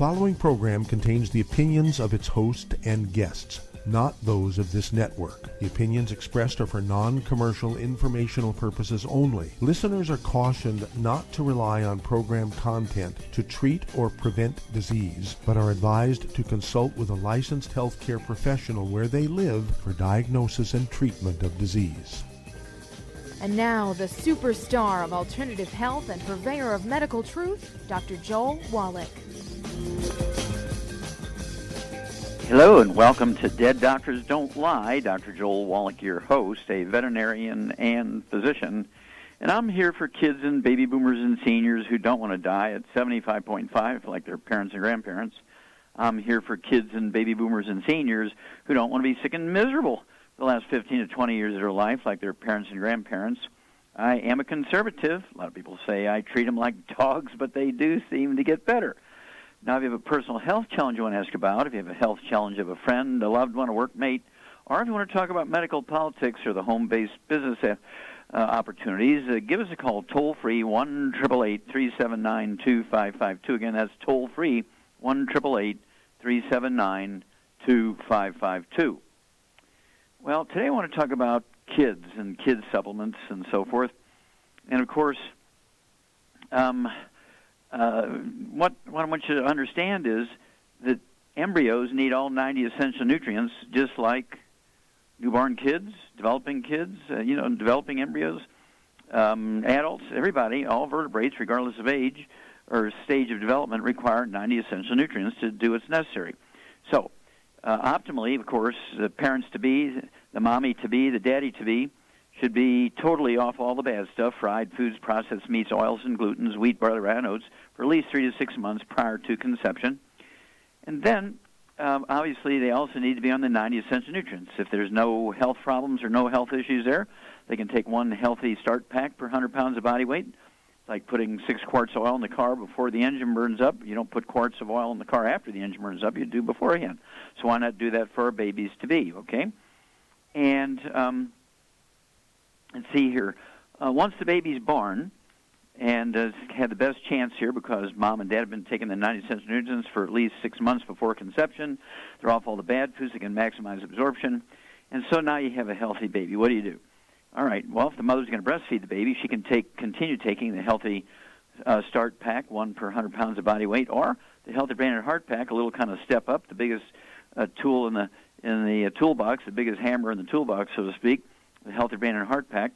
following program contains the opinions of its host and guests, not those of this network. The opinions expressed are for non-commercial informational purposes only. Listeners are cautioned not to rely on program content to treat or prevent disease, but are advised to consult with a licensed healthcare professional where they live for diagnosis and treatment of disease. And now, the superstar of alternative health and purveyor of medical truth, Dr. Joel Wallach. Hello and welcome to Dead Doctors Don't Lie. Dr. Joel Wallach, your host, a veterinarian and physician. And I'm here for kids and baby boomers and seniors who don't want to die at 75.5 like their parents and grandparents. I'm here for kids and baby boomers and seniors who don't want to be sick and miserable the last 15 to 20 years of their life like their parents and grandparents. I am a conservative. A lot of people say I treat them like dogs, but they do seem to get better. Now, if you have a personal health challenge you want to ask about, if you have a health challenge of a friend, a loved one, a workmate, or if you want to talk about medical politics or the home-based business opportunities, give us a call toll-free, 1-888-379-2552. Again, that's toll-free, 1-888-379-2552. Well, today I want to talk about kids and kids supplements and so forth. And, of course, what I want you to understand is that embryos need all 90 essential nutrients, just like newborn kids, developing kids, developing embryos, adults, everybody, all vertebrates, regardless of age or stage of development, require 90 essential nutrients to do what's necessary. So, optimally, of course, the parents-to-be, the mommy-to-be, the daddy-to-be should be totally off all the bad stuff, fried foods, processed meats, oils, and glutens, wheat, barley, rye, and oats, for at least 3 to 6 months prior to conception. And then, obviously, they also need to be on the 90 essential nutrients. If there's no health problems or no health issues there, they can take one healthy start pack per 100 pounds of body weight. It's like putting 6 quarts of oil in the car before the engine burns up. You don't put quarts of oil in the car after the engine burns up. You do beforehand. So why not do that for our babies-to-be, okay? And let's see here. Once the baby's born, and had the best chance here because mom and dad have been taking the 90 essential nutrients for at least 6 months before conception. They're off all the bad foods that can maximize absorption. And so now you have a healthy baby. What do? All right, well, if the mother's going to breastfeed the baby, she can continue taking the healthy start pack, 1 per 100 pounds of body weight, or the healthy brain and heart pack, a little kind of step up, the biggest tool in the toolbox, the biggest hammer in the toolbox, so to speak. The healthy brain and heart pack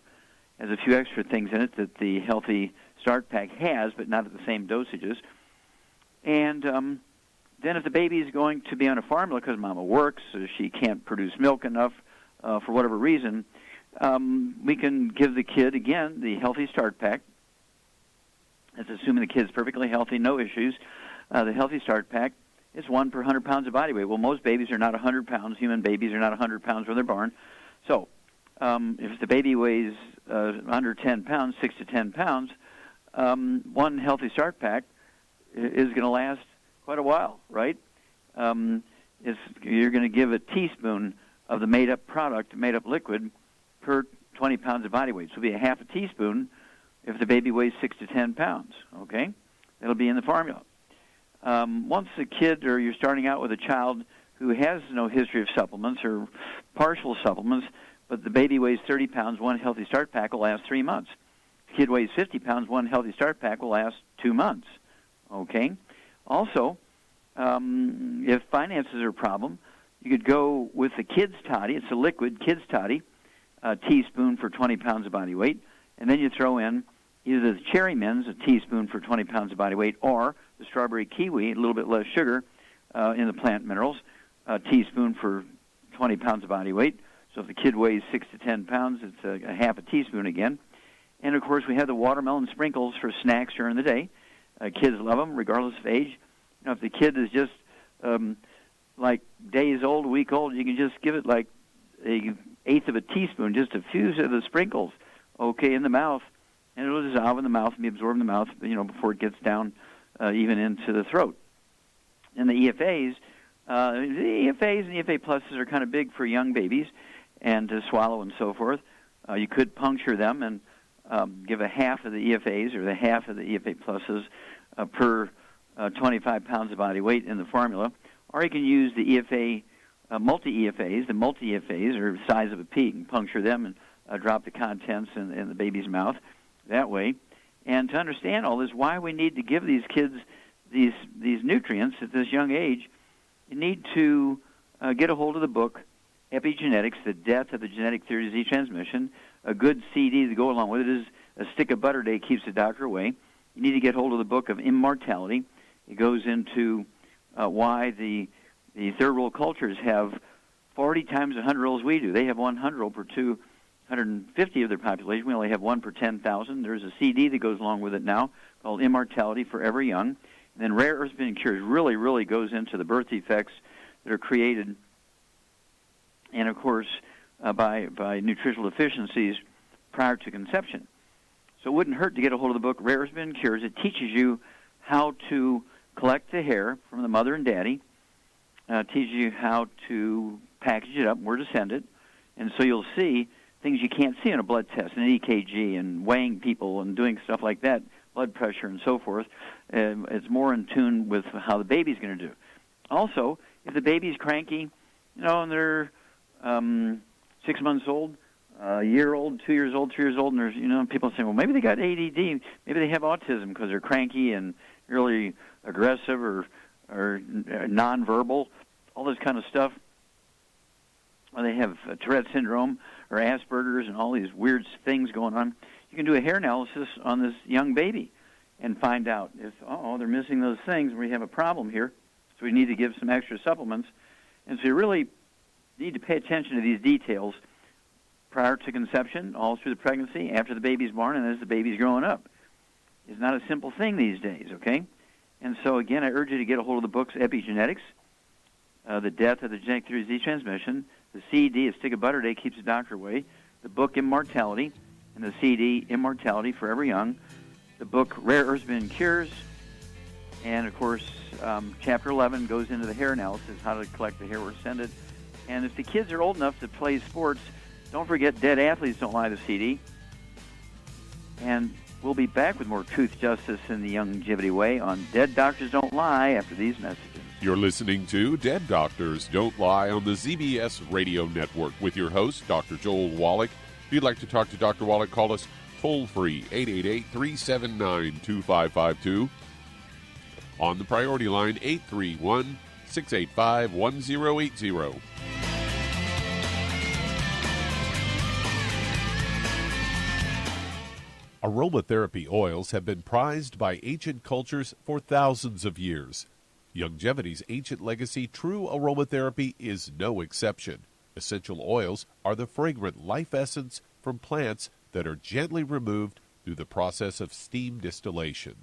has a few extra things in it that the healthy start pack has, but not at the same dosages. And then if the baby is going to be on a formula because mama works, so she can't produce milk enough for whatever reason, we can give the kid, again, the healthy start pack. That's assuming the kid's perfectly healthy, no issues. The healthy start pack is 1 per 100 pounds of body weight. Well, most babies are not 100 pounds. Human babies are not 100 pounds when they're born. So if the baby weighs under 10 pounds, 6 to 10 pounds, one healthy start pack is going to last quite a while, right? You're going to give a teaspoon of the made-up product, made-up liquid, per 20 pounds of body weight. So it'll be a half a teaspoon if the baby weighs 6 to 10 pounds, okay? It'll be in the formula. Once the kid, or you're starting out with a child who has no history of supplements or partial supplements, but the baby weighs 30 pounds, one healthy start pack will last 3 months. If the kid weighs 50 pounds, one healthy start pack will last 2 months, okay? Also, if finances are a problem, you could go with the kids' toddy. It's a liquid kids' toddy, a teaspoon for 20 pounds of body weight, and then you throw in either the Cherry Mints, a teaspoon for 20 pounds of body weight, or the strawberry kiwi, a little bit less sugar in the plant minerals, a teaspoon for 20 pounds of body weight. So if the kid weighs 6 to 10 pounds, it's a half a teaspoon again. And, of course, we have the watermelon sprinkles for snacks during the day. Kids love them, regardless of age. You know, if the kid is just like days old, a week old, you can just give it like an eighth of a teaspoon, just a few of the sprinkles, okay, in the mouth, and it'll dissolve in the mouth and be absorbed in the mouth, before it gets down even into the throat. And the EFAs and EFA pluses are kind of big for young babies and to swallow and so forth. You could puncture them and give a half of the EFAs or the half of the EFA pluses per 25 pounds of body weight in the formula, or you can use the EFA, multi-EFAs. The multi-EFAs are the size of a pea. You can puncture them and drop the contents in the baby's mouth that way. And to understand all this, why we need to give these kids these nutrients at this young age, you need to get a hold of the book, Epigenetics, The Death of the Genetic Theory of Disease Transmission. A good CD to go along with it is A Stick of Butter Day Keeps the Doctor Away. You need to get hold of the book of Immortality. It goes into why the third world cultures have 40 times the 100-year-olds we do. They have 100 per 250 of their population. We only have 1 per 10,000. There's a CD that goes along with it now called Immortality, Forever Young. And then Rare Earths and Cures really goes into the birth defects that are created, and of course by nutritional deficiencies prior to conception. So it wouldn't hurt to get a hold of the book Rare Earths and Cures. It teaches you how to collect the hair from the mother and daddy, teaches you how to package it up, where to send it, and so you'll see things you can't see on a blood test, an EKG, and weighing people and doing stuff like that, blood pressure and so forth. It's more in tune with how the baby's going to do. Also, if the baby's cranky, and they're 6 months old, a year old, 2 years old, 3 years old, and there's, people saying, well, maybe they got ADD, maybe they have autism because they're cranky and really aggressive or nonverbal, all this kind of stuff. Or they have Tourette syndrome or Asperger's and all these weird things going on. You can do a hair analysis on this young baby and find out if, they're missing those things, we have a problem here, so we need to give some extra supplements. And so you really need to pay attention to these details prior to conception, all through the pregnancy, after the baby's born, and as the baby's growing up. It's not a simple thing these days, okay? And so, again, I urge you to get a hold of the books Epigenetics, The Death of the Genetic Theory of Disease Transmission, the CD, A Stick of Butter Day Keeps the Doctor Away, the book Immortality, and the CD, Immortality, Forever Young, the book Rare Earths and Cures, and, of course, Chapter 11 goes into the hair analysis, how to collect the hair, where to send it. And if the kids are old enough to play sports, don't forget Dead Athletes Don't Lie, the CD. And we'll be back with more truth, justice, and the longevity way on Dead Doctors Don't Lie after these messages. You're listening to Dead Doctors Don't Lie on the ZBS Radio Network with your host, Dr. Joel Wallach. If you'd like to talk to Dr. Wallach, call us toll-free, 888-379-2552. On the priority line, 831-685-1080. Aromatherapy oils have been prized by ancient cultures for thousands of years. Longevity's ancient legacy, true aromatherapy, is no exception. Essential oils are the fragrant life essence from plants that are gently removed through the process of steam distillation.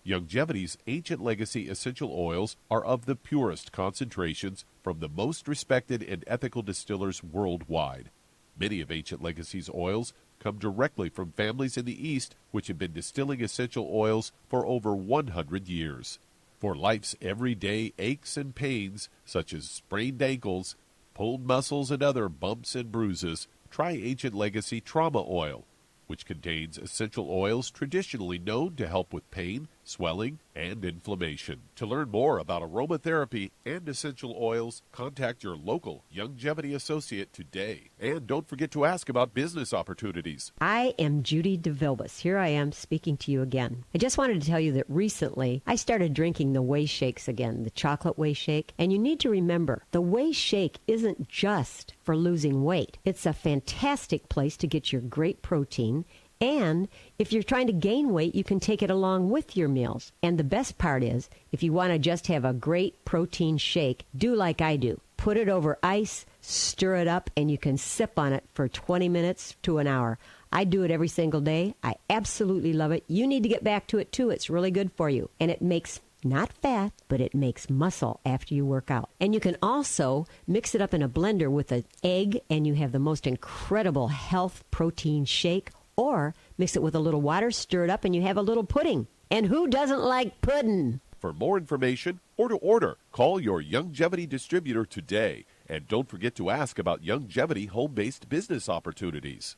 Longevity's ancient legacy essential oils are of the purest concentrations from the most respected and ethical distillers worldwide. Many of Ancient Legacy's oils come directly from families in the East which have been distilling essential oils for over 100 years. For life's everyday aches and pains, such as sprained ankles, pulled muscles, and other bumps and bruises, try Ancient Legacy Trauma Oil, which contains essential oils traditionally known to help with pain, swelling, and inflammation. To learn more about aromatherapy and essential oils, contact your local Longevity associate today. And don't forget to ask about business opportunities. I am Judy DeVilbus. Here I am speaking to you again. I just wanted to tell you that recently I started drinking the Whey Shakes again, the chocolate Whey Shake. And you need to remember, the Whey Shake isn't just for losing weight. It's a fantastic place to get your great protein. And if you're trying to gain weight, you can take it along with your meals. And the best part is, if you want to just have a great protein shake, do like I do. Put it over ice, stir it up, and you can sip on it for 20 minutes to an hour. I do it every single day. I absolutely love it. You need to get back to it, too. It's really good for you. And it makes not fat, but it makes muscle after you work out. And you can also mix it up in a blender with an egg, and you have the most incredible health protein shake. Or mix it with a little water, stir it up, and you have a little pudding. And who doesn't like pudding? For more information or to order, call your Longevity distributor today. And don't forget to ask about Longevity home-based business opportunities.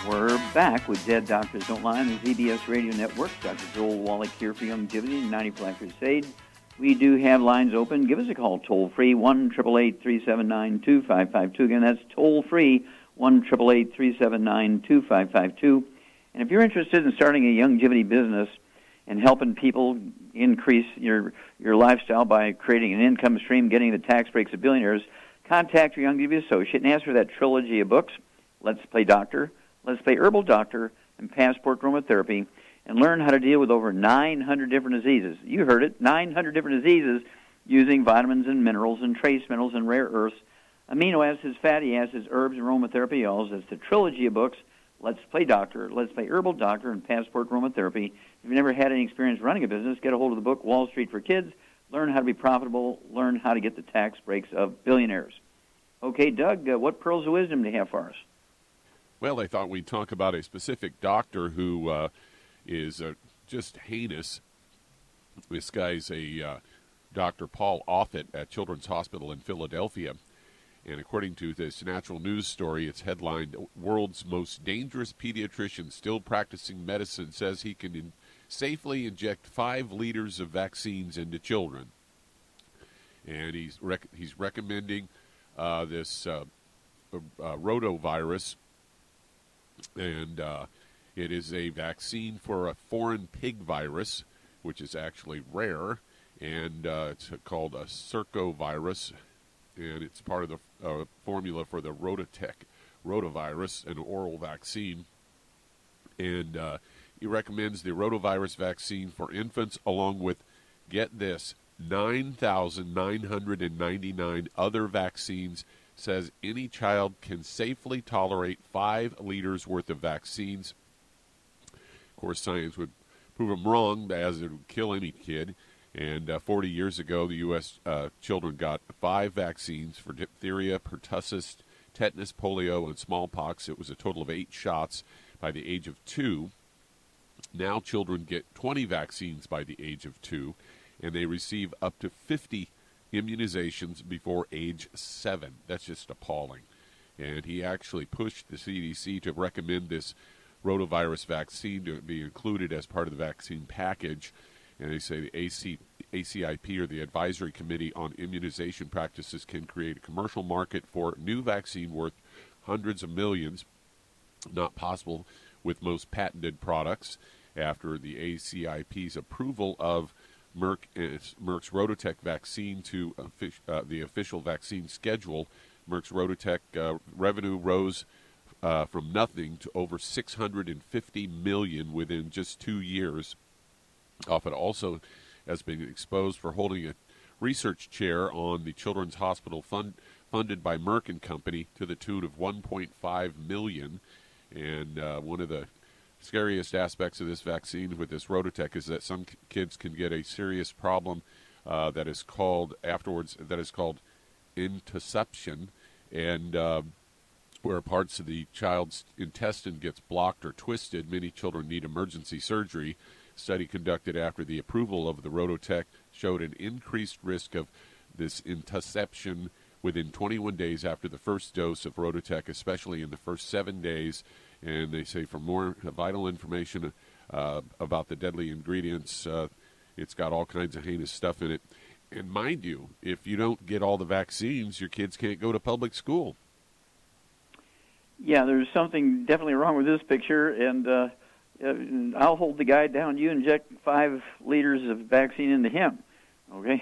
We're back with Dead Doctors Don't Lie on the ZBS Radio Network. Dr. Joel Wallach here for Longevity and 90 Black Crusade. We do have lines open. Give us a call toll-free, 1-888-379-2552. Again, that's toll-free, 1-888-379-2552. And if you're interested in starting a longevity business and helping people increase your lifestyle by creating an income stream, getting the tax breaks of billionaires, contact your longevity associate and ask for that trilogy of books, Let's Play Doctor, Let's Play Herbal Doctor, and Passport Aromatherapy, and learn how to deal with over 900 different diseases. You heard it, 900 different diseases using vitamins and minerals and trace minerals and rare earths, amino acids, fatty acids, herbs, and aromatherapy oils. That's the trilogy of books, Let's Play Doctor, Let's Play Herbal Doctor, and Passport Aromatherapy. If you've never had any experience running a business, get a hold of the book, Wall Street for Kids. Learn how to be profitable. Learn how to get the tax breaks of billionaires. Okay, Doug, what pearls of wisdom do you have for us? Well, I thought we'd talk about a specific doctor who is just heinous. This guy's a Dr. Paul Offit at Children's Hospital in Philadelphia. And according to this Natural News story, it's headlined, "World's Most Dangerous Pediatrician Still Practicing Medicine Says He Can Safely Inject 5 liters of vaccines into children." And he's recommending this rotavirus, and it is a vaccine for a foreign pig virus, which is actually rare, and it's called a circovirus, and it's part of the formula for the rotavirus, an oral vaccine. And he recommends the rotavirus vaccine for infants, along with, get this, 9,999 other vaccines. Says any child can safely tolerate 5 liters worth of vaccines. Of course, science would prove them wrong, as it would kill any kid. And 40 years ago, the U.S. Children got 5 vaccines for diphtheria, pertussis, tetanus, polio, and smallpox. It was a total of 8 shots by the age of 2. Now children get 20 vaccines by the age of 2, and they receive up to 50 immunizations before age 7. That's just appalling. And he actually pushed the CDC to recommend this rotavirus vaccine to be included as part of the vaccine package. And they say the ACIP, or the Advisory Committee on Immunization Practices, can create a commercial market for new vaccine worth hundreds of millions. Not possible with most patented products. After the ACIP's approval of Merck's Rototech vaccine to the official vaccine schedule, Merck's Rototech revenue rose from nothing to over $650 million within just 2 years. Offit also has been exposed for holding a research chair on the Children's Hospital funded by Merck and Company to the tune of $1.5 million. And one of the scariest aspects of this vaccine with this Rototech is that some kids can get a serious problem that is called intussusception, and where parts of the child's intestine gets blocked or twisted. Many children need emergency surgery. A study conducted after the approval of the Rototech showed an increased risk of this intussusception within 21 days after the first dose of Rototech, especially in the first 7 days. And they say for more vital information about the deadly ingredients, it's got all kinds of heinous stuff in it. And mind you, if you don't get all the vaccines, your kids can't go to public school. Yeah, there's something definitely wrong with this picture, and I'll hold the guy down. You inject 5 liters of vaccine into him, okay?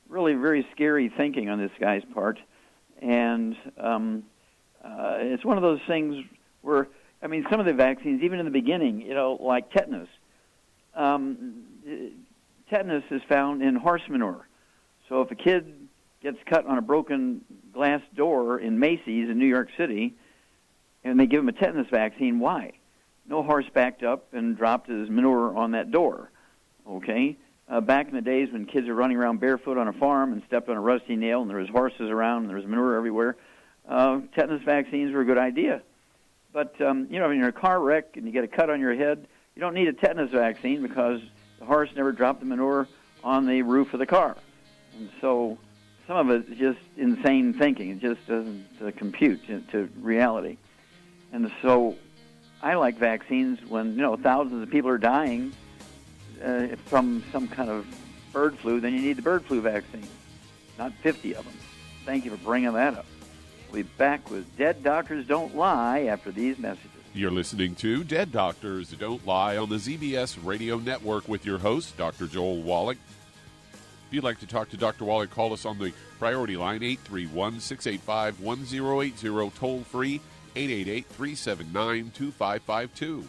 Really very scary thinking on this guy's part. And it's one of those things where, I mean, some of the vaccines, even in the beginning, like tetanus. Tetanus is found in horse manure. So if a kid gets cut on a broken glass door in Macy's in New York City, and they give him a tetanus vaccine, why? No horse backed up and dropped his manure on that door, okay? Back in the days when kids were running around barefoot on a farm and stepped on a rusty nail and there was horses around and there was manure everywhere, tetanus vaccines were a good idea. But, when you're in a car wreck and you get a cut on your head, you don't need a tetanus vaccine because the horse never dropped the manure on the roof of the car. And so some of it is just insane thinking. It just doesn't compute to reality. And so I like vaccines when, thousands of people are dying from some kind of bird flu, then you need the bird flu vaccine, not 50 of them. Thank you for bringing that up. We'll be back with Dead Doctors Don't Lie after these messages. You're listening to Dead Doctors Don't Lie on the ZBS Radio Network with your host, Dr. Joel Wallach. If you'd like to talk to Dr. Wallach, call us on the priority line, 831-685-1080, toll free, 888-379-2552.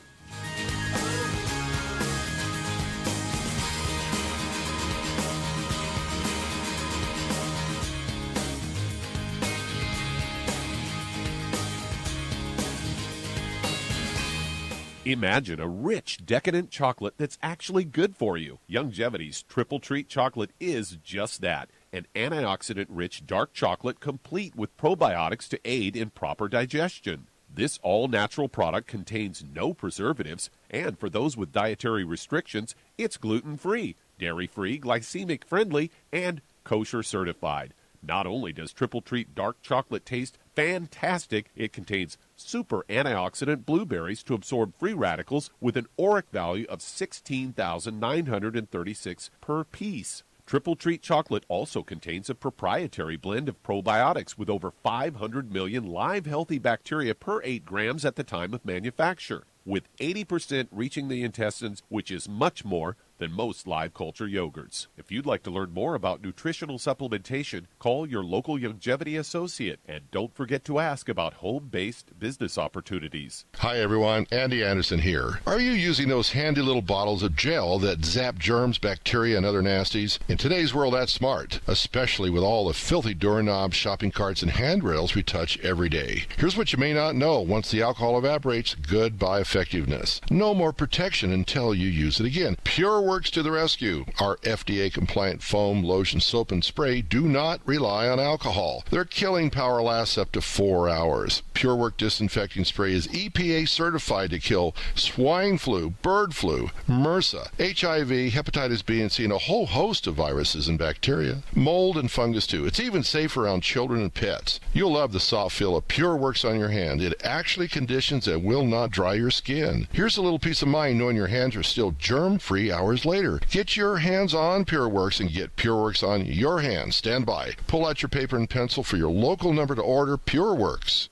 Imagine a rich, decadent chocolate that's actually good for you. Youngevity's Triple Treat chocolate is just that, an antioxidant-rich dark chocolate complete with probiotics to aid in proper digestion. This all-natural product contains no preservatives, and for those with dietary restrictions, it's gluten-free, dairy-free, glycemic-friendly, and kosher certified. Not only does Triple Treat dark chocolate taste fantastic, it contains super antioxidant blueberries to absorb free radicals with an ORAC value of 16,936 per piece. Triple Treat chocolate also contains a proprietary blend of probiotics with over 500 million live healthy bacteria per 8 grams at the time of manufacture, with 80% reaching the intestines, which is much more than most live culture yogurts. If you'd like to learn more about nutritional supplementation, call your local Youngevity associate, and don't forget to ask about home-based business opportunities. Hi everyone, Andy Anderson here. Are you using those handy little bottles of gel that zap germs, bacteria, and other nasties? In today's world, that's smart, especially with all the filthy doorknobs, shopping carts, and handrails we touch every day. Here's what you may not know. Once the alcohol evaporates, goodbye effectiveness. No more protection until you use it again. Pure Works to the rescue. Our FDA-compliant foam, lotion, soap, and spray do not rely on alcohol. Their killing power lasts up to 4 hours. PureWork disinfecting spray is EPA certified to kill swine flu, bird flu, MRSA, HIV, hepatitis B and C, and a whole host of viruses and bacteria. Mold and fungus too. It's even safe around children and pets. You'll love the soft feel of PureWorks on your hand. It actually conditions and will not dry your skin. Here's a little peace of mind knowing your hands are still germ-free hours later. Get your hands on PureWorks and get PureWorks on your hands. Stand by. Pull out your paper and pencil for your local number to order PureWorks.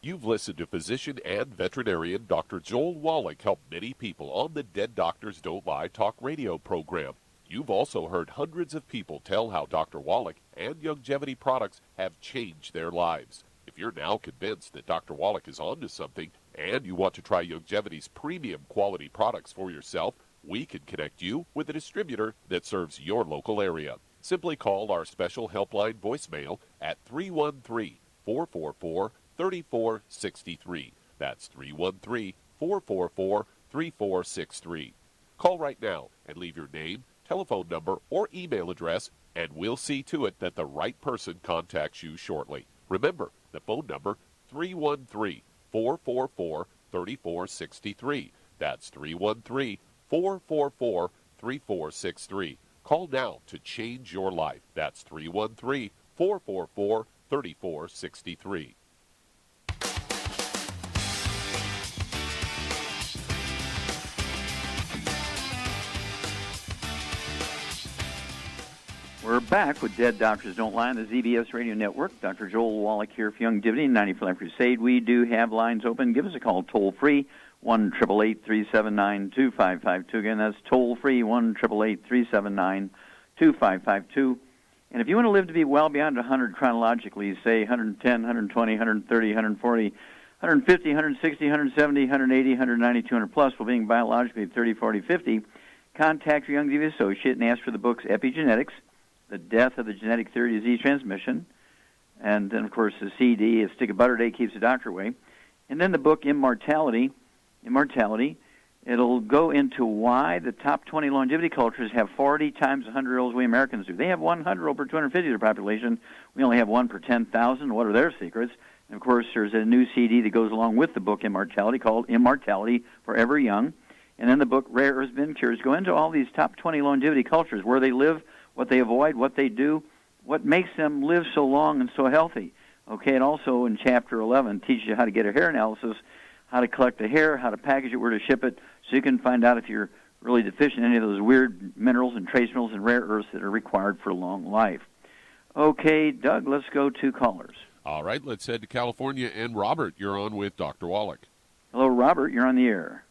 You've listened to physician and veterinarian Dr. Joel Wallach help many people on the Dead Doctors Don't Lie talk radio program. You've also heard hundreds of people tell how Dr. Wallach and Youngevity products have changed their lives. If you're now convinced that Dr. Wallach is onto something and you want to try Youngevity's premium quality products for yourself, we can connect you with a distributor that serves your local area. Simply call our special helpline voicemail at 313-444-3463. That's 313-444-3463. Call right now and leave your name, telephone number, or email address, and we'll see to it that the right person contacts you shortly. Remember, the phone number, 313-444-3463. That's 313-444-3463. Call now to change your life. That's 313-444-3463. We're back with Dead Doctors Don't Lie on the ZBS Radio Network. Dr. Joel Wallach here for Youngevity and 90 for Life Crusade. We do have lines open. Give us a call toll-free, 1-888-379-2552. Again, that's toll-free, 1-888-379-2552. And if you want to live to be well beyond 100 chronologically, say 110, 120, 130, 140, 150, 160, 170, 180, 190, 200 plus, while being biologically 30, 40, 50, contact your Youngevity associate and ask for the books Epigenetics, The Death of the Genetic Theory of Disease Transmission, and then, of course, the CD, A Stick of Butter a Day Keeps the Doctor Away, and then the book Immortality. It'll go into why the top 20 longevity cultures have 40 times 100-year-olds we Americans do. They have 100-year-old per 250 of their population. We only have one per 10,000. What are their secrets? And, of course, there's a new CD that goes along with the book Immortality called Immortality Forever Young. And then the book Rare Earths Bin Cures go into all these top 20 longevity cultures, where they live, what they avoid, what they do, what makes them live so long and so healthy. Okay, and also in Chapter 11 teaches you how to get a hair analysis, how to collect the hair, how to package it, where to ship it, so you can find out if you're really deficient in any of those weird minerals and trace minerals and rare earths that are required for long life. Okay, Doug, let's go to callers. All right, let's head to California. And Robert, you're on with Dr. Wallach. Hello, Robert. You're on the air.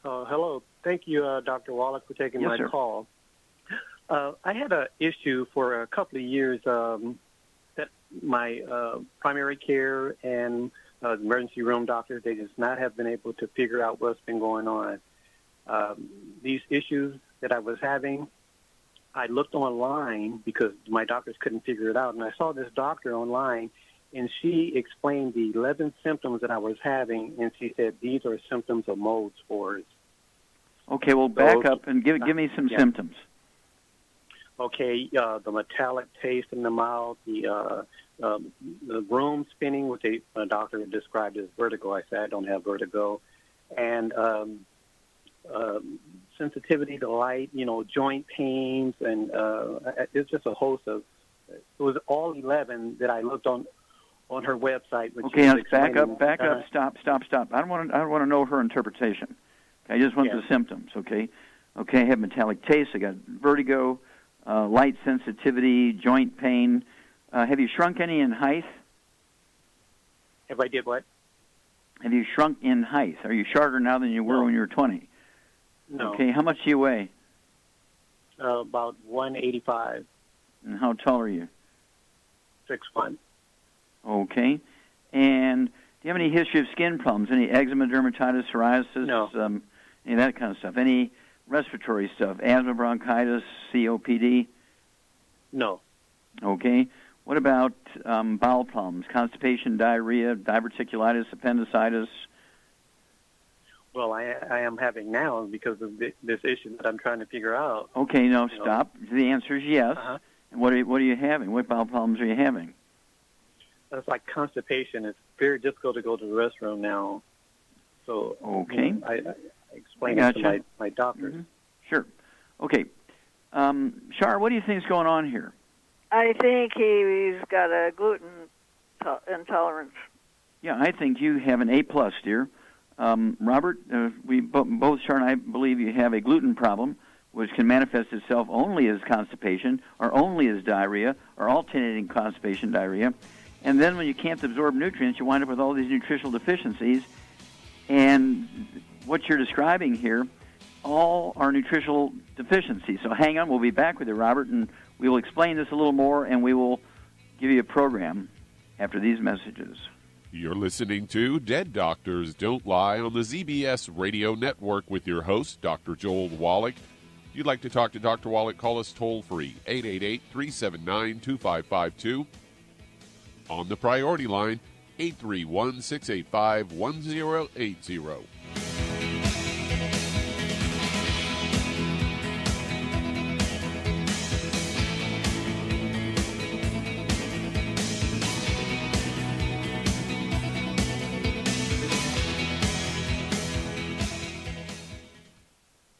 Hello. Thank you, Dr. Wallach, for taking my call. I had an issue for a couple of years that my primary care and emergency room doctors, they just not have been able to figure out what's been going on. These issues that I was having, I looked online because my doctors couldn't figure it out, and I saw this doctor online, and she explained the 11 symptoms that I was having, and she said these are symptoms of mold spores. Okay, well, back up and give me some symptoms. Okay, the metallic taste in the mouth, the room spinning, which a doctor described as vertigo. I said I don't have vertigo, and sensitivity to light, joint pains, and it's just a host of. It was all 11 that I looked on her website. Which okay, let's back up, stop. I don't want to know her interpretation. Okay, I just want the symptoms. Okay, I have metallic taste. I got vertigo, light sensitivity, joint pain. Have you shrunk any in height? Have I did what? Have you shrunk in height? Are you shorter now than you were when you were 20? No. Okay, how much do you weigh? About 185. And how tall are you? 6'1". Okay. And do you have any history of skin problems? Any eczema, dermatitis, psoriasis? No. Any of that kind of stuff? Any respiratory stuff? Asthma, bronchitis, COPD? No. Okay. What about bowel problems? Constipation, diarrhea, diverticulitis, appendicitis? Well, I am having now because of this issue that I'm trying to figure out. Okay, no, stop. The answer is yes. Uh-huh. And what are you having? What bowel problems are you having? It's like constipation. It's very difficult to go to the restroom now. So okay, I explained it to my doctors. Mm-hmm. Sure. Okay. Shar, what do you think is going on here? I think he's got a gluten intolerance. Yeah, I think you have an A+, dear. Robert, we both, Shar and I, believe you have a gluten problem, which can manifest itself only as constipation or only as diarrhea or alternating constipation diarrhea. And then when you can't absorb nutrients, you wind up with all these nutritional deficiencies. And what you're describing here, all are nutritional deficiencies. So hang on, we'll be back with you, Robert, and we will explain this a little more, and we will give you a program after these messages. You're listening to Dead Doctors Don't Lie on the ZBS Radio Network with your host, Dr. Joel Wallach. If you'd like to talk to Dr. Wallach, call us toll-free, 888-379-2552. On the priority line, 831-685-1080.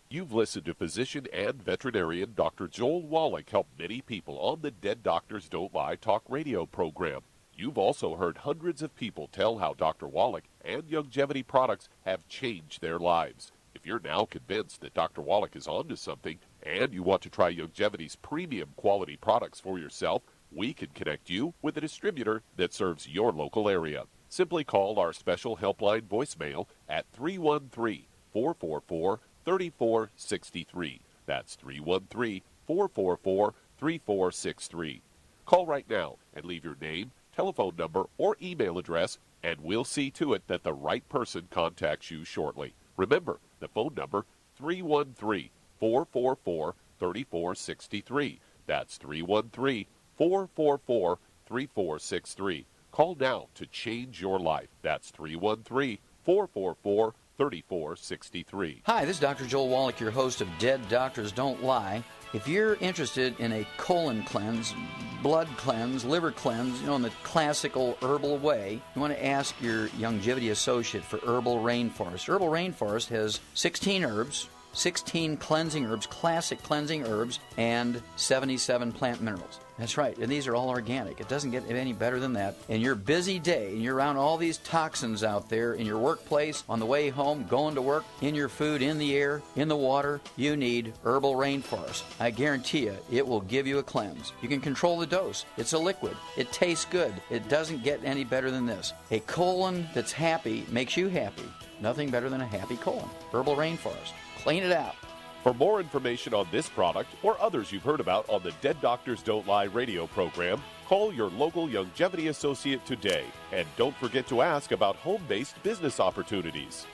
You've listened to physician and veterinarian Dr. Joel Wallach help many people on the Dead Doctors Don't Lie talk radio program. You've also heard hundreds of people tell how Dr. Wallach and Youngevity products have changed their lives. If you're now convinced that Dr. Wallach is onto something and you want to try Youngevity's premium quality products for yourself, we can connect you with a distributor that serves your local area. Simply call our special helpline voicemail at 313-444-3463. That's 313-444-3463. Call right now and leave your name, telephone number, or email address, and we'll see to it that the right person contacts you shortly. Remember, the phone number, 313-444-3463. That's 313-444-3463. Call now to change your life. That's 313-444-3463. Hi, this is Dr. Joel Wallach, your host of Dead Doctors Don't Lie. If you're interested in a colon cleanse, blood cleanse, liver cleanse, in the classical herbal way, you want to ask your Youngevity associate for Herbal Rainforest. Herbal Rainforest has 16 herbs, 16 cleansing herbs, classic cleansing herbs, and 77 plant minerals. That's right, and these are all organic. It doesn't get any better than that. In your busy day, and you're around all these toxins out there in your workplace, on the way home, going to work, in your food, in the air, in the water, you need Herbal Rainforest. I guarantee you, it will give you a cleanse. You can control the dose. It's a liquid. It tastes good. It doesn't get any better than this. A colon that's happy makes you happy. Nothing better than a happy colon. Herbal Rainforest. Clean it out. For more information on this product or others you've heard about on the Dead Doctors Don't Lie radio program, call your local Youngevity associate today. And don't forget to ask about home-based business opportunities.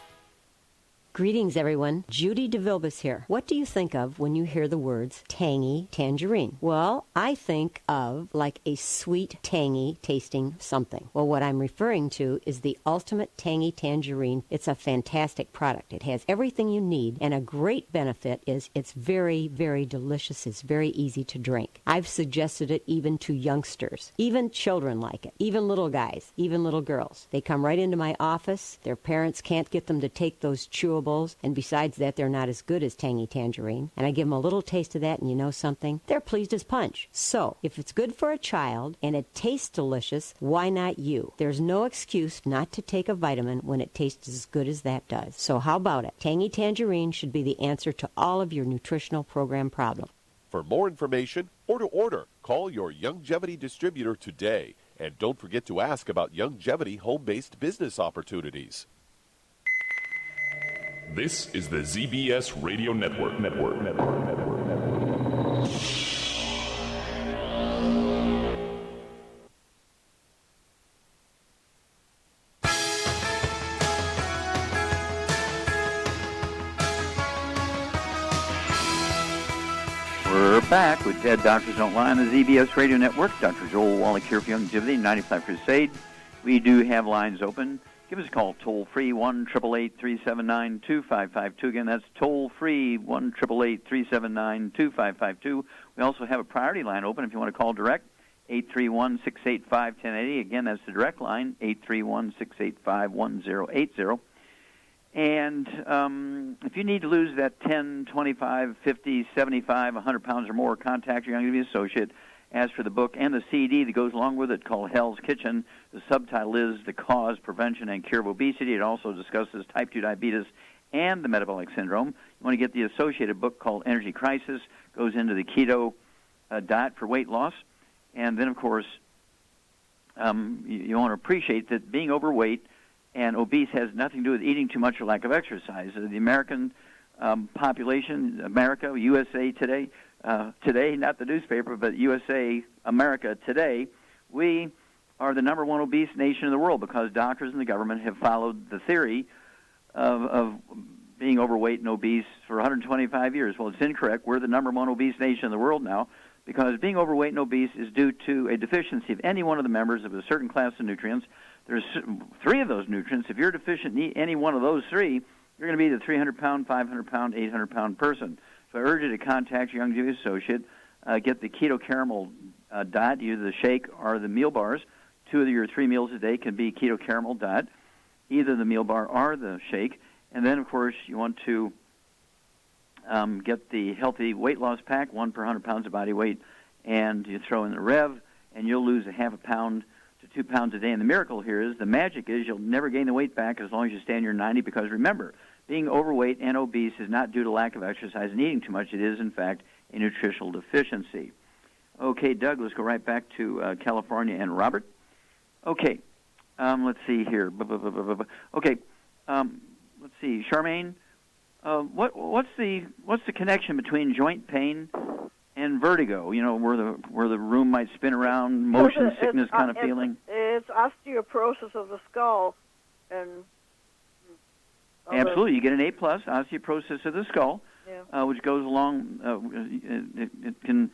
Greetings, everyone. Judy DeVilbus here. What do you think of when you hear the words tangy tangerine? Well, I think of like a sweet, tangy tasting something. Well, what I'm referring to is the Ultimate Tangy Tangerine. It's a fantastic product. It has everything you need, and a great benefit is it's very, very delicious. It's very easy to drink. I've suggested it even to youngsters. Even children like it. Even little guys. Even little girls. They come right into my office. Their parents can't get them to take those chewable, and besides that, they're not as good as Tangy Tangerine. And I give them a little taste of that, and you know something? They're pleased as punch. So, if it's good for a child and it tastes delicious, why not you? There's no excuse not to take a vitamin when it tastes as good as that does. So how about it? Tangy Tangerine should be the answer to all of your nutritional program problems. For more information or to order, call your Youngevity distributor today. And don't forget to ask about Youngevity home-based business opportunities. This is the ZBS Radio Network. We're back with Dead Doctors Don't Lie on the ZBS Radio Network. Dr. Joel Wallach here for Youngevity, 95 Crusade. We do have lines open. Give us a call, toll-free, 1-888-379-2552. Again, that's toll-free, 1-888-379-2552. We also have a priority line open if you want to call direct, 831-685-1080. Again, that's the direct line, 831-685-1080. And if you need to lose that 10, 25, 50, 75, 100 pounds or more, contact your Youngevity associate. As for the book and the CD that goes along with it called Hell's Kitchen, the subtitle is The Cause, Prevention, and Cure of Obesity. It also discusses type 2 diabetes and the metabolic syndrome. You want to get the associated book called Energy Crisis, goes into the keto diet for weight loss. And then, of course, you want to appreciate that being overweight and obese has nothing to do with eating too much or lack of exercise. The American population, America, USA Today, not the newspaper, but USA America Today, we are the number one obese nation in the world because doctors and the government have followed the theory of being overweight and obese for 125 years. Well, it's incorrect. We're the number one obese nation in the world now because being overweight and obese is due to a deficiency of any one of the members of a certain class of nutrients. There's 3 of those nutrients. If you're deficient in any one of those 3, you're going to be the 300-pound, 500-pound, 800-pound person. So I urge you to contact your Youngevity associate, get the keto caramel diet, either the shake or the meal bars. 2 of your 3 meals a day can be keto caramel diet, either the meal bar or the shake. And then, of course, you want to get the healthy weight loss pack, 1 per 100 pounds of body weight, and you throw in the Rev, and you'll lose a half a pound to 2 pounds a day. And the miracle here is, the magic is you'll never gain the weight back as long as you stay in your 90, because remember, being overweight and obese is not due to lack of exercise and eating too much. It is, in fact, a nutritional deficiency. Okay, Doug, let's go right back to California and Robert. Okay, let's see here. Okay, let's see, Charmaine. What's the connection between joint pain and vertigo? You know, where the room might spin around, motion sickness kind of feeling. It's osteoporosis of the skull, and absolutely, you get an A+, osteoporosis of the skull, yeah. Which goes along. It can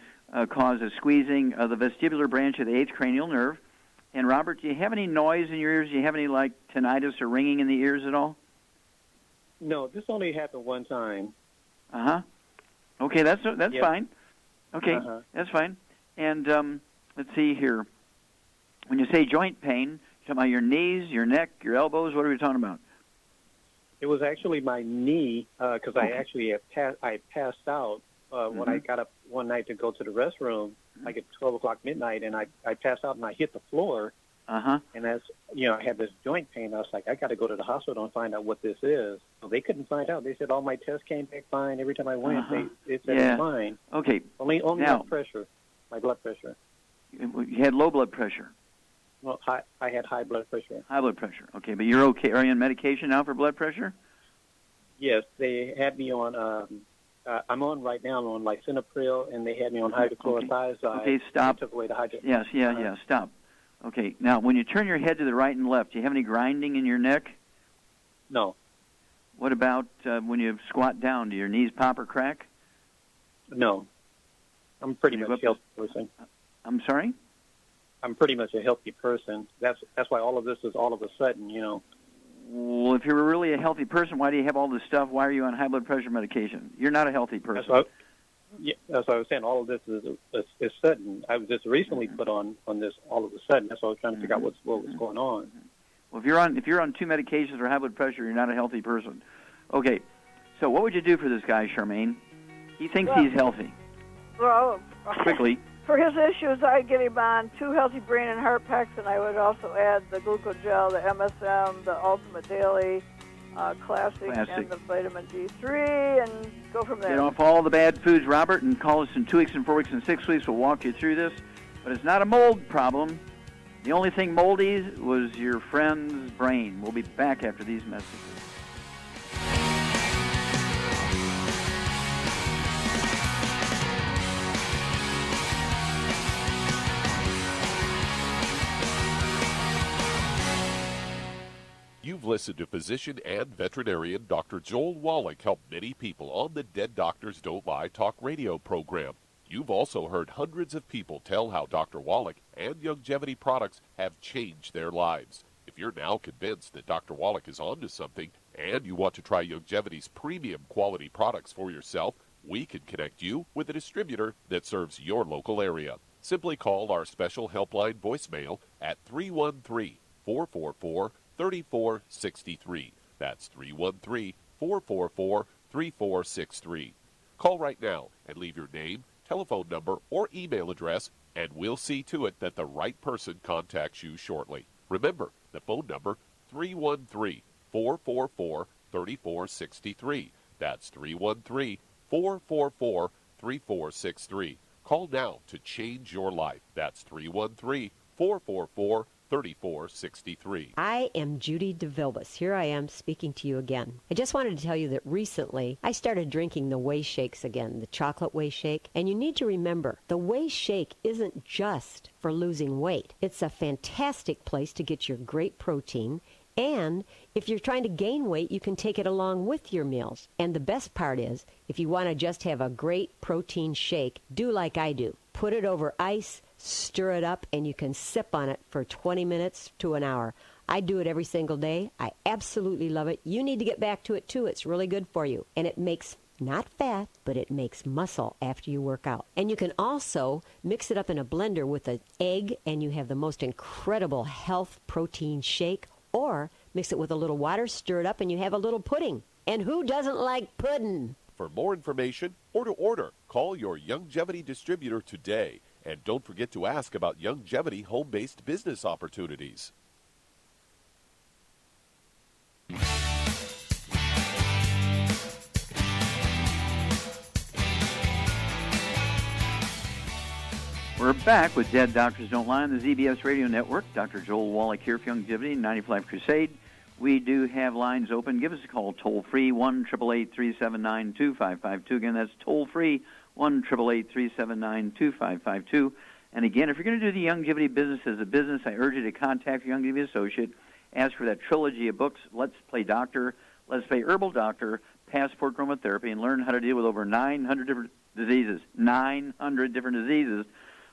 cause a squeezing of the vestibular branch of the 8th cranial nerve. And Robert, do you have any noise in your ears? Do you have any like tinnitus or ringing in the ears at all? No, this only happened one time. Okay, that's yep. Fine. Okay, that's fine. And let's see here. When you say joint pain, you're talking about your knees, your neck, your elbows. What are we talking about? It was actually my knee because I actually passed out when I got up one night to go to the restroom, like at 12 o'clock midnight, and I passed out and I hit the floor. And as you know, I had this joint pain. I was like, I got to go to the hospital and find out what this is. So they couldn't find out. They said all my tests came back fine. Every time I went, they said it was fine. Okay. Only now, my pressure, my blood pressure. You had low blood pressure. Well, I had high blood pressure. High blood pressure. Okay, but you're okay. Are you on medication now for blood pressure? Yes, they had me on. I'm on right now. I'm on lisinopril, and they had me on hydrochlorothiazide. Okay, stop. They took away the Yes, stop. Okay, now when you turn your head to the right and left, do you have any grinding in your neck? No. What about when you squat down? Do your knees pop or crack? No. I'm pretty much a healthy person. I'm sorry? I'm pretty much a healthy person. That's why all of this is all of a sudden, you know. Well, if you're really a healthy person, why do you have all this stuff? Why are you on high blood pressure medication? You're not a healthy person. That's what I was saying. All of this is sudden. I was just recently put on this all of a sudden. That's why I was trying to figure out what was going on. Well, if you're on two medications for high blood pressure, you're not a healthy person. Okay, so what would you do for this guy, Charmaine? He thinks he's healthy. Well, quickly. For his issues, I'd get him on 2 healthy brain and heart packs, and I would also add the glucogel, the MSM, the Ultimate Daily Classic, and the vitamin D3, and go from there. Get off all the bad foods, Robert, and call us in 2 weeks and 4 weeks and 6 weeks. We'll walk you through this. But it's not a mold problem. The only thing moldy was your friend's brain. We'll be back after these messages. You've listened to physician and veterinarian Dr. Joel Wallach help many people on the Dead Doctors Don't Lie talk radio program. You've also heard hundreds of people tell how Dr. Wallach and Youngevity products have changed their lives. If you're now convinced that Dr. Wallach is onto something and you want to try Youngevity's premium quality products for yourself, we can connect you with a distributor that serves your local area. Simply call our special helpline voicemail at 313-444-3463. That's 313-444-3463. Call right now and leave your name, telephone number, or email address, and we'll see to it that the right person contacts you shortly. Remember, the phone number, 313-444-3463. That's 313-444-3463. Call now to change your life. That's 313-444-3463. I am Judy DeVilbus. Here I am speaking to you again. I just wanted to tell you that recently I started drinking the whey shakes again, the chocolate whey shake. And you need to remember, the whey shake isn't just for losing weight. It's a fantastic place to get your great protein. And if you're trying to gain weight, you can take it along with your meals. And the best part is, if you want to just have a great protein shake, do like I do. Put it over ice, stir it up, and you can sip on it for 20 minutes to an hour. I do it every single day. I absolutely love it. You need to get back to it, too. It's really good for you. And it makes not fat, but it makes muscle after you work out. And you can also mix it up in a blender with an egg, and you have the most incredible health protein shake. Or mix it with a little water, stir it up, and you have a little pudding. And who doesn't like pudding? For more information or to order, call your Youngevity distributor today. And don't forget to ask about Youngevity home-based business opportunities. We're back with Dead Doctors Don't Lie on the ZBS Radio Network. Dr. Joel Wallach here for Youngevity, 95 Crusade. We do have lines open. Give us a call toll-free, 1-888-379-2552. Again, that's toll-free, 1-888-379-2552. And again, if you're going to do the Youngevity business as a business, I urge you to contact your Youngevity associate. Ask for that trilogy of books, Let's Play Doctor, Let's Play Herbal Doctor, Passport Aromatherapy, and learn how to deal with over 900 different diseases. 900 different diseases.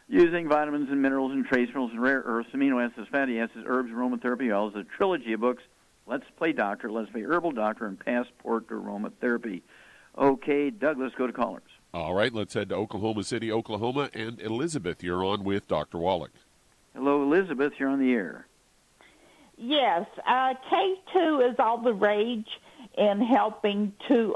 Using vitamins and minerals and trace minerals and rare earths, amino acids, fatty acids, herbs, aromatherapy oils, a trilogy of books, Let's Play Doctor, Let's Play Herbal Doctor, and Passport to Aromatherapy. Okay, Doug, let's go to callers. All right, let's head to Oklahoma City, Oklahoma, and Elizabeth, you're on with Dr. Wallach. Hello, Elizabeth, you're on the air. Yes, K2 is all the rage in helping to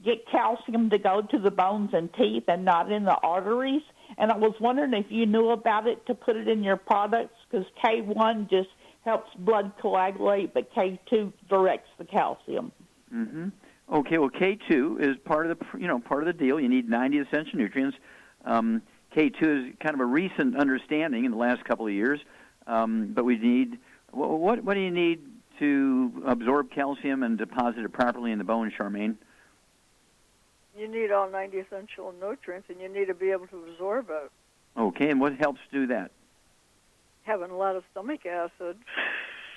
get calcium to go to the bones and teeth and not in the arteries. And I was wondering if you knew about it to put it in your products, because K1 just helps blood coagulate, but K2 directs the calcium. Mm-hmm. Okay, well, K2 is part of the deal. You need 90 essential nutrients. K2 is kind of a recent understanding in the last couple of years, but we need what do you need to absorb calcium and deposit it properly in the bone, Charmaine? You need all 90 essential nutrients, and you need to be able to absorb it. Okay, and what helps do that? Having a lot of stomach acid.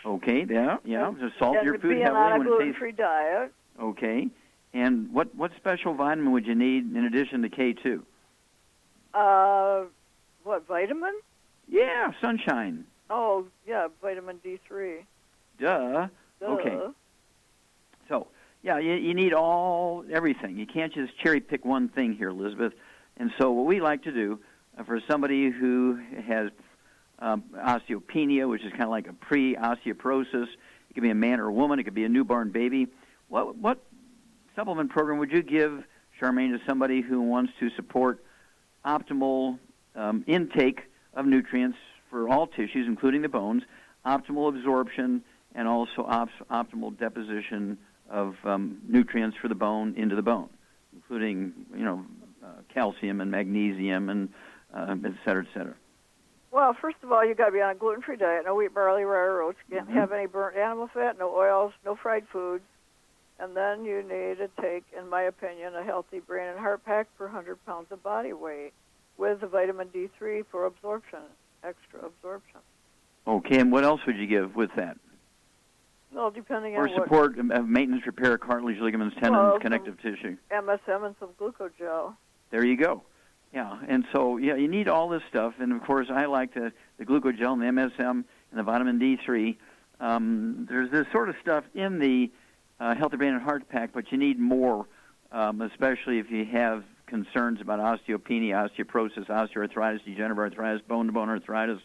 Okay, yeah. Just salt your food heavily. And being on a gluten-free diet. Okay, and what special vitamin would you need in addition to K2? What, vitamin? Yeah, sunshine. Oh, yeah, vitamin D3. Duh. Okay. So, yeah, you need everything. You can't just cherry pick one thing here, Elizabeth. And so what we like to do for somebody who has osteopenia, which is kind of like a pre-osteoporosis, it could be a man or a woman, it could be a newborn baby. What supplement program would you give, Charmaine, to somebody who wants to support optimal intake of nutrients for all tissues, including the bones, optimal absorption, and also optimal deposition of nutrients for the bone into the bone, including calcium and magnesium and et cetera, et cetera? Well, first of all, you got to be on a gluten-free diet. No wheat, barley, rye, oats. You can't have any burnt animal fat, no oils, no fried foods. And then you need to take, in my opinion, a healthy brain and heart pack per 100 pounds of body weight with the vitamin D3 for absorption, extra absorption. Okay, and what else would you give with that? Well, depending on or support maintenance, repair, cartilage, ligaments, tendons, connective tissue. MSM and some glucogel. There you go. Yeah, and so, you need all this stuff. And, of course, I like the glucogel and the MSM and the vitamin D3. There's this sort of stuff in the Healthy Brain and Heart Pack, but you need more, especially if you have concerns about osteopenia, osteoporosis, osteoarthritis, degenerative arthritis, bone-to-bone arthritis,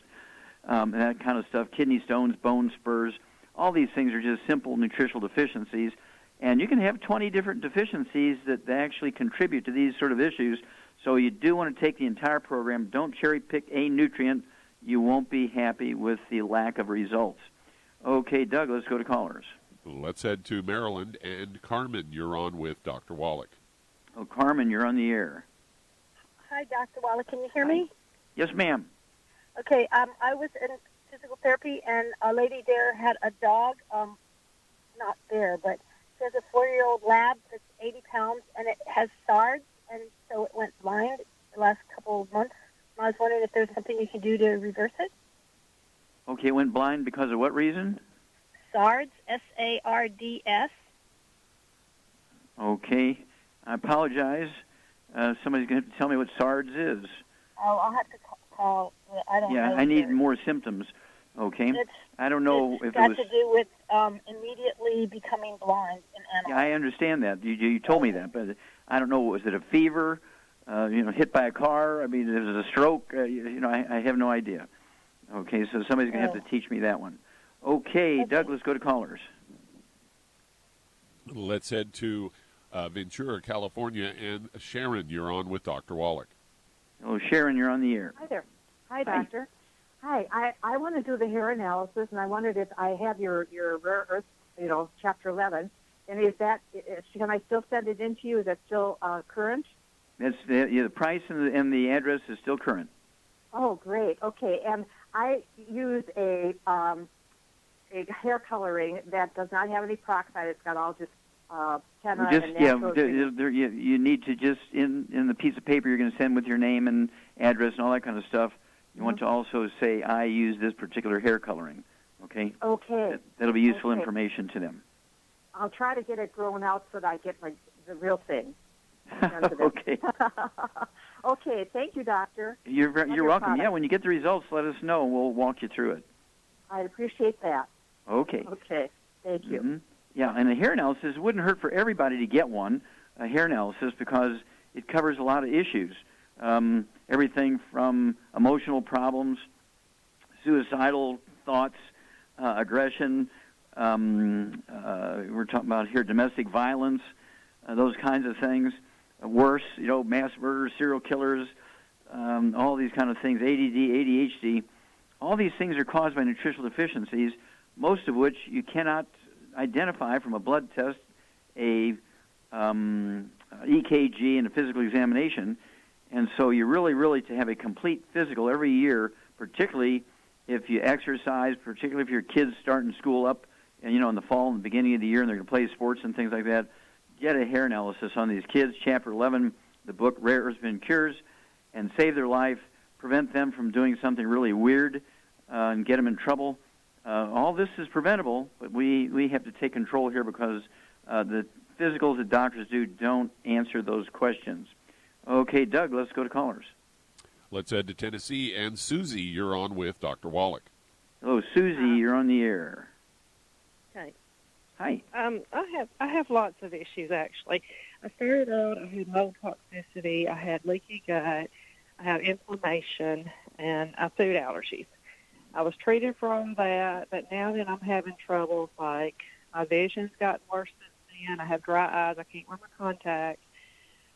and that kind of stuff, kidney stones, bone spurs. All these things are just simple nutritional deficiencies. And you can have 20 different deficiencies that actually contribute to these sort of issues. So you do want to take the entire program. Don't cherry-pick a nutrient. You won't be happy with the lack of results. Okay, Doug, let's go to callers. Let's head to Maryland. And Carmen, you're on with Dr. Wallach. Oh, Carmen, you're on the air. Hi, Dr. Wallach. Can you hear me? Yes, ma'am. Okay, I was in physical therapy, and a lady there had a dog, not there, but she has a 4-year-old lab that's 80 pounds, and it has SARS, and so it went blind the last couple of months. I was wondering if there's something you can do to reverse it. Okay, it went blind because of what reason? SARS, S-A-R-D-S. Okay, I apologize. Somebody's going to have to tell me what SARS is. Oh, I'll have to call. I don't know. Yeah, I need more symptoms. Okay, I don't know if it was. It's got to do with immediately becoming blind in animals. Yeah, I understand that. You told me that, but I don't know. Was it a fever? Hit by a car? I mean, it was a stroke? I have no idea. Okay, so somebody's going to have to teach me that one. Okay, Doug, let's go to callers. Let's head to Ventura, California, and Sharon, you're on with Dr. Wallach. Oh, Sharon, you're on the air. Hi there. Hi, Doctor. Hi. I want to do the hair analysis, and I wondered if I have your rare earth, Chapter 11, and can I still send it in to you? Is that still current? That's the price and the address is still current. Oh, great. Okay, and I use a hair coloring that does not have any peroxide. It's got all just henna and natural. You need to just in the piece of paper you're going to send with your name and address and all that kind of stuff. You want to also say, I use this particular hair coloring, okay? Okay. That'll be useful information to them. I'll try to get it grown out so that I get the real thing. Okay. Okay, thank you, Doctor. You're welcome. Product. Yeah, when you get the results, let us know. We'll walk you through it. I appreciate that. Okay. Okay, thank you. Mm-hmm. Yeah, and a hair analysis, it wouldn't hurt for everybody to get one, a hair analysis, because it covers a lot of issues. Everything from emotional problems, suicidal thoughts, aggression. We're talking about here domestic violence, those kinds of things. Worse, mass murderers, serial killers, all these kind of things, ADD, ADHD. All these things are caused by nutritional deficiencies, most of which you cannot identify from a blood test, a EKG, and a physical examination. And so you really to have a complete physical every year, particularly if you exercise, particularly if your kids starting school up, and in the fall and the beginning of the year, and they're going to play sports and things like that. Get a hair analysis on these kids. Chapter 11, the book Rare Earths and Cures, and save their life, prevent them from doing something really weird, and get them in trouble. All this is preventable, but we have to take control here because the physicals that doctors do don't answer those questions. Okay, Doug, let's go to callers. Let's head to Tennessee, and Susie, you're on with Dr. Wallach. Hello, Susie, you're on the air. Okay. Hi. I have lots of issues, actually. I started out, I had mold toxicity, I had leaky gut, I have inflammation, and food allergies. I was treated for all that, but now that I'm having trouble, like my vision's gotten worse since then. I have dry eyes. I can't wear my contacts.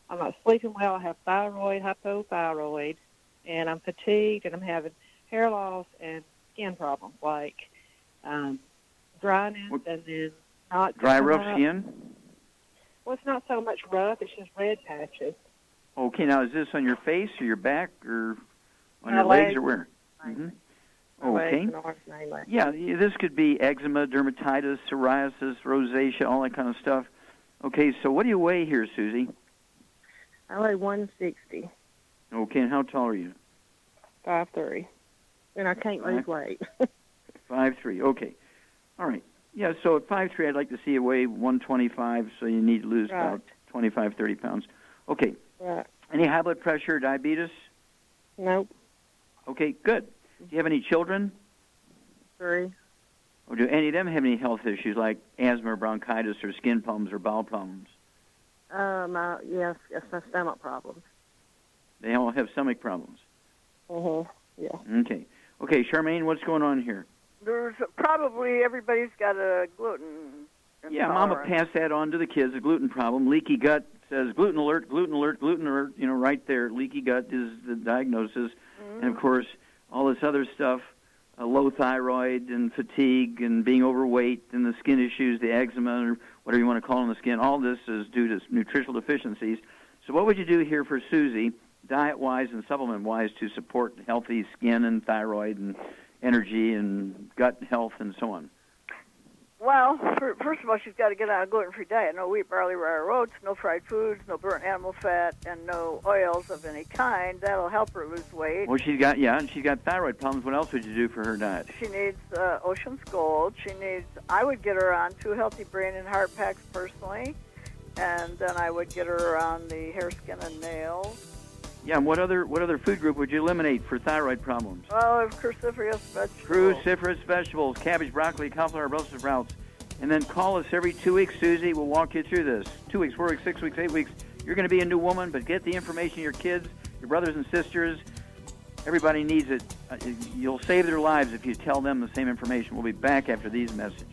I'm not sleeping well. I have thyroid, hypothyroid, and I'm fatigued, and I'm having hair loss and skin problems like dryness and then not dry, rough skin. Well, it's not so much rough. It's just red patches. Okay, now is this on your face or your back or on My your legs legs. or where? Mm-hmm. Okay. Legs and arms mainly. Yeah, this could be eczema, dermatitis, psoriasis, rosacea, all that kind of stuff. Okay, so what do you weigh here, Susie? I weigh 160. Okay, and how tall are you? 5'3", and I can't lose weight. 5'3". Okay, all right. Yeah, so at 5'3", I'd like to see you weigh 125, so you need to lose about 25, 30 pounds. Okay. Right. Any high blood pressure, diabetes? Nope. Okay, good. Do you have any children? 3. Or do any of them have any health issues like asthma or bronchitis or skin problems or bowel problems? Yes, my stomach problems. They all have stomach problems. Yeah. Okay. Okay, Charmaine, what's going on here? There's probably everybody's got a gluten intolerance. Yeah, Mama passed that on to the kids, a gluten problem. Leaky gut says gluten alert, gluten alert, gluten alert. Right there, leaky gut is the diagnosis. And, of course, all this other stuff, low thyroid and fatigue and being overweight and the skin issues, the eczema or whatever you want to call on the skin, all this is due to nutritional deficiencies. So what would you do here for Susie, diet-wise and supplement-wise, to support healthy skin and thyroid and energy and gut health and so on? Well, first of all, she's got to get on a gluten-free diet. No wheat, barley, rye, oats, no fried foods, no burnt animal fat, and no oils of any kind. That'll help her lose weight. Well, she's got thyroid problems. What else would you do for her diet? She needs Ocean's Gold. I would get her on 2 healthy brain and heart packs personally, and then I would get her on the hair, skin, and nails. Yeah, and what other food group would you eliminate for thyroid problems? Well, cruciferous vegetables. Cruciferous vegetables, cabbage, broccoli, cauliflower, Brussels sprouts. And then call us every 2 weeks, Susie. We'll walk you through this. 2 weeks, 4 weeks, 6 weeks, 8 weeks. You're going to be a new woman, but get the information to your kids, your brothers and sisters. Everybody needs it. You'll save their lives if you tell them the same information. We'll be back after these messages.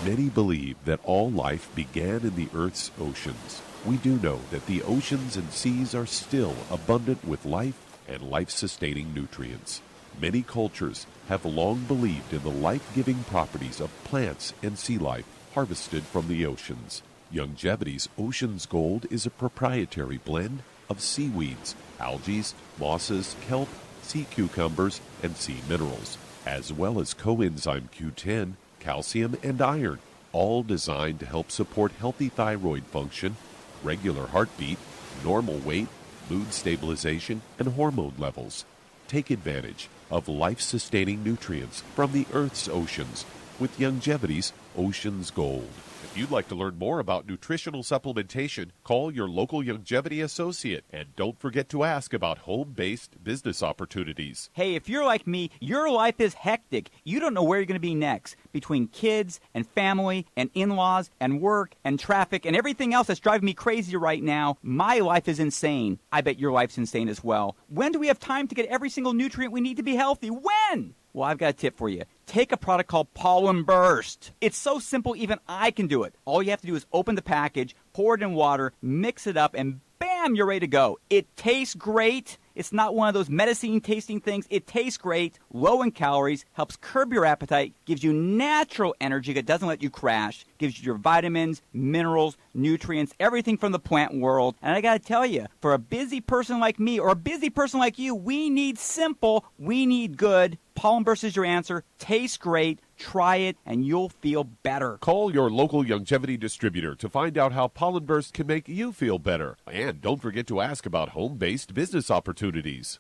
Many believe that all life began in the Earth's oceans. We do know that the oceans and seas are still abundant with life and life-sustaining nutrients. Many cultures have long believed in the life-giving properties of plants and sea life harvested from the oceans. Youngevity's Ocean's Gold is a proprietary blend of seaweeds, algae, mosses, kelp, sea cucumbers, and sea minerals, as well as coenzyme Q10, calcium, and iron, all designed to help support healthy thyroid function, regular heartbeat, normal weight, mood stabilization, and hormone levels. Take advantage of life-sustaining nutrients from the Earth's oceans with Youngevity's Ocean's Gold. If you'd like to learn more about nutritional supplementation, call your local Youngevity associate, and don't forget to ask about home-based business opportunities. Hey, if you're like me, your life is hectic. You don't know where you're going to be next. Between kids and family and in-laws and work and traffic and everything else that's driving me crazy right now, my life is insane. I bet your life's insane as well. When do we have time to get every single nutrient we need to be healthy? When? Well, I've got a tip for you. Take a product called Pollen Burst. It's so simple, even I can do it. All you have to do is open the package, pour it in water, mix it up, and bam, you're ready to go. It tastes great. It's not one of those medicine-tasting things. It tastes great, low in calories, helps curb your appetite, gives you natural energy that doesn't let you crash, gives you your vitamins, minerals, nutrients, everything from the plant world. And I got to tell you, for a busy person like me or a busy person like you, we need simple, we need good. Pollen Burst is your answer. Tastes great. Try it, and you'll feel better. Call your local Youngevity distributor to find out how Pollen Burst can make you feel better. And don't forget to ask about home-based business opportunities.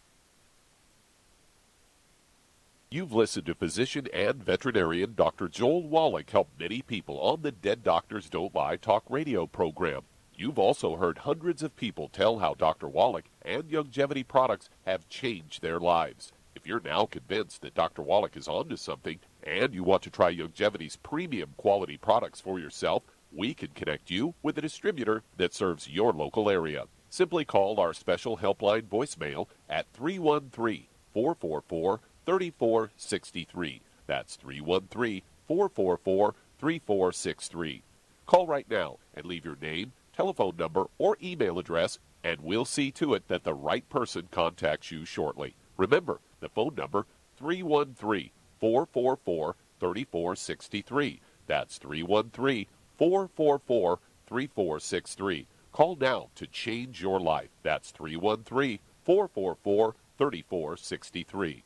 You've listened to physician and veterinarian Dr. Joel Wallach help many people on the Dead Doctors Don't Lie talk radio program. You've also heard hundreds of people tell how Dr. Wallach and Youngevity products have changed their lives. If you're now convinced that Dr. Wallach is onto something and you want to try Youngevity's premium quality products for yourself, we can connect you with a distributor that serves your local area. Simply call our special helpline voicemail at 313-444-3463. That's 313-444-3463. Call right now and leave your name, telephone number, or email address, and we'll see to it that the right person contacts you shortly. Remember, the phone number, 313-444-3463. That's 313-444-3463. Call now to change your life. That's 313-444-3463.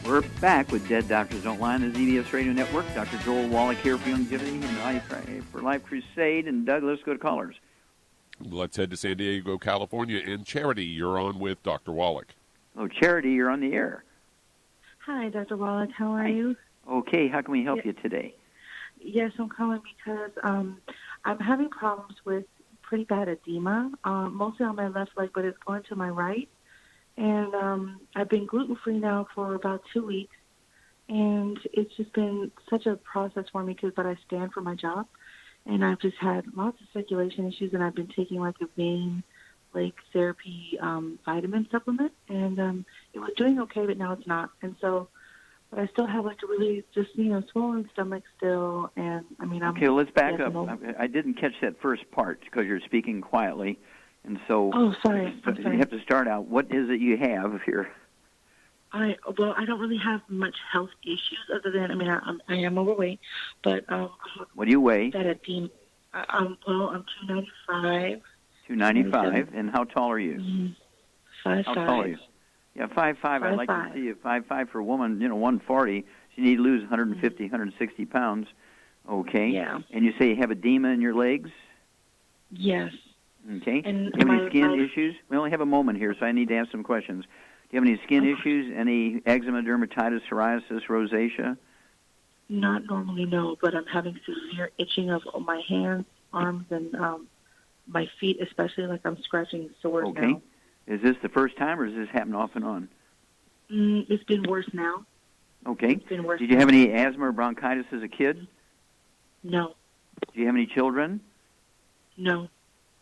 We're back with Dead Doctors Don't Lie on the ZBS Radio Network. Dr. Joel Wallach here for Youngevity and for Life Crusade. And Doug, let's go to callers. Let's head to San Diego, California. And Charity, you're on with Dr. Wallach. Oh, Charity, you're on the air. Hi, Dr. Wallach. How are you? Okay, how can we help you today? Yes, I'm calling because I'm having problems with pretty bad edema, mostly on my left leg, but it's going to my right. And I've been gluten-free now for about 2 weeks, and it's just been such a process for me but I stand for my job, and I've just had lots of circulation issues, and I've been taking like a vein like therapy vitamin supplement, and it was doing okay, but now it's not. And so, but I still have like a really just, swollen stomach still, and I mean, okay, well, let's back up. I didn't catch that first part because you're speaking quietly. And so, I'm sorry. You have to start out. What is it you have here? I don't really have much health issues other than, I am overweight, but what do you weigh? I'm 295. 295, and how tall are you? 5'5". How tall are you? Yeah, 5'5". I'd like to see you 5'5" for a woman. 140. So you need to lose 150, 160 pounds. Okay. Yeah. And you say you have edema in your legs? Yes. Okay. And do you have any skin issues? We only have a moment here, so I need to ask some questions. Do you have any skin issues? Any eczema, dermatitis, psoriasis, rosacea? Not normally, no, but I'm having severe itching of my hands, arms, and my feet, especially like I'm scratching sores now. Okay. Is this the first time, or does this happen off and on? It's been worse now. Okay. It's been worse. Did you have any asthma or bronchitis as a kid? No. Do you have any children? No.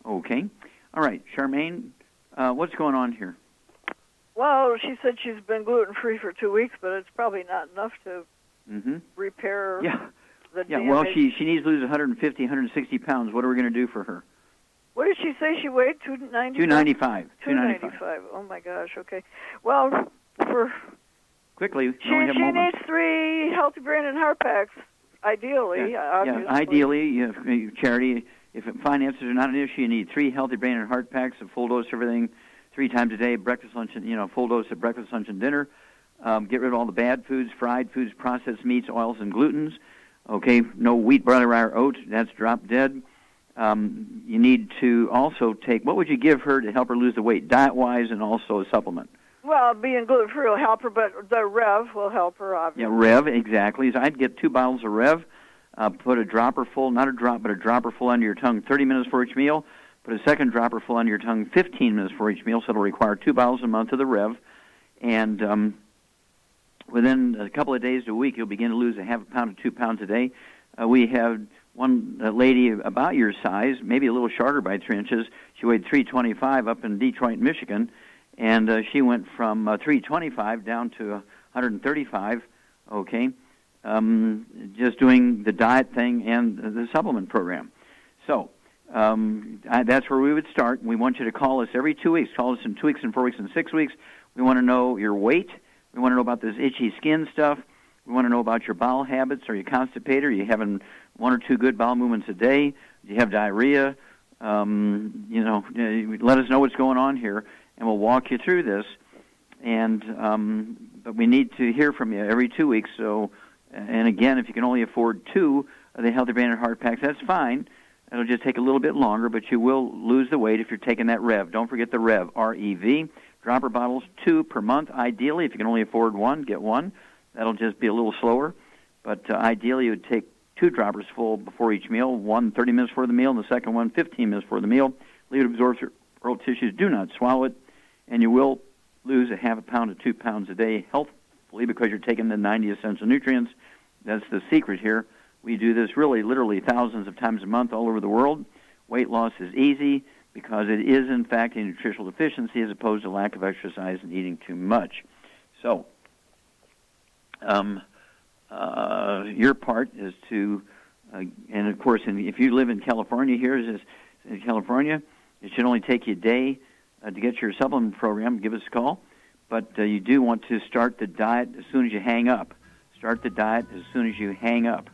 Okay. All right. Charmaine, what's going on here? Well, she said she's been gluten-free for 2 weeks, but it's probably not enough to repair the damage. Well, she needs to lose 150, 160 pounds. What are we going to do for her? What did she say she weighed? 295. 295. Oh, my gosh. Okay. Well, Quickly. She needs 3 Healthy Brain and Heart Packs, ideally. Yeah, ideally, Charity, if finances are not an issue, you need 3 Healthy Brain and Heart Packs, a full dose of everything, 3 times a day, breakfast, lunch, and, full dose of breakfast, lunch, and dinner. Get rid of all the bad foods, fried foods, processed meats, oils, and glutens. Okay, no wheat, barley, rye, or oats. That's drop dead. You need to also take, what would you give her to help her lose the weight, diet-wise, and also a supplement? Well, being gluten-free will help her, but the Rev will help her, obviously. Yeah, Rev, exactly. So I'd get 2 bottles of Rev, put a dropper full, not a drop, but a dropper full under your tongue 30 minutes for each meal, put a second dropper full under your tongue 15 minutes for each meal, so it'll require 2 bottles a month of the Rev. And within a couple of days to a week, you'll begin to lose a half a pound to 2 pounds a day. We have one lady about your size, maybe a little shorter by 3 inches. She weighed 325 up in Detroit, Michigan. And she went from 325 down to 135, okay, just doing the diet thing and the supplement program. So that's where we would start. We want you to call us every 2 weeks. Call us in 2 weeks and 4 weeks and 6 weeks. We want to know your weight. We want to know about this itchy skin stuff. We want to know about your bowel habits. Are you constipated? Are you having 1 or 2 good bowel movements a day? Do you have diarrhea? Let us know what's going on here. And we'll walk you through this, but we need to hear from you every 2 weeks. So, and again, if you can only afford 2 of the Healthy Brain and Heart Packs, that's fine. It'll just take a little bit longer, but you will lose the weight if you're taking that Rev. Don't forget the Rev, R-E-V. Dropper bottles, 2 per month. Ideally, if you can only afford 1, get 1. That'll just be a little slower. But ideally, you would take 2 droppers full before each meal, 1 30 minutes before the meal, and the second one 15 minutes before the meal. Leave it absorb through oral tissues. Do not swallow it. And you will lose a half a pound to 2 pounds a day healthfully because you're taking the 90 essential nutrients. That's the secret here. We do this really literally thousands of times a month all over the world. Weight loss is easy because it is, in fact, a nutritional deficiency as opposed to lack of exercise and eating too much. So your part is to, and of course, if you live in California here, in California, it should only take you a day to get your supplement program. Give us a call. But you do want to start the diet as soon as you hang up. Start the diet as soon as you hang up.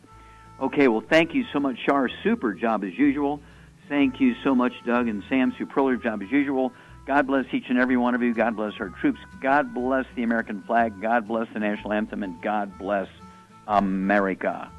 Okay, well, thank you so much, Shar. Super job as usual. Thank you so much, Doug and Sam. Superlative job as usual. God bless each and every one of you. God bless our troops. God bless the American flag. God bless the national anthem. And God bless America.